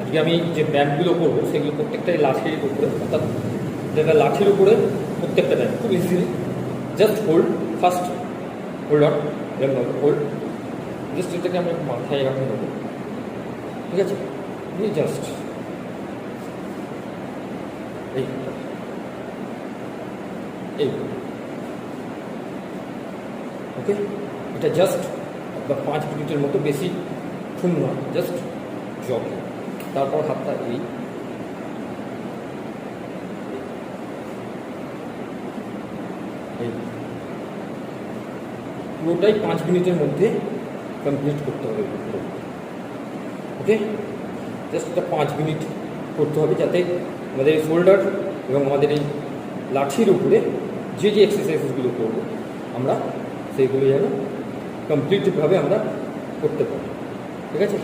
আজকে আমি যে ব্যায়ামগুলো করবো সেগুলো প্রত্যেকটাই লাঠির উপরে, অর্থাৎ যেটা লাঠির উপরে প্রত্যেকটা ব্যায়াম খুব easily just hold, first hold on, then hold, just এটাকে আমরা মাথায় রাখতে দেবো, ঠিক আছে? জাস্ট এই এই ওকে, এটা জাস্ট আপনার 5 মিনিটের মতো, বেশি ক্ষণ নয়, জাস্ট জগ। তারপর হাতটা এই পুরোটাই 5 মিনিটের মধ্যে কমপ্লিট করতে হবে। ওকে, জাস্ট এটা 5 মিনিট করতে হবে, যাতে আমাদের এই শোল্ডার এবং আমাদের এই লাঠির উপরে যে যে এক্সারসাইজগুলো করবো আমরা সেইগুলো যেন কমপ্লিটভাবে আমরা করতে পারি, ঠিক আছে?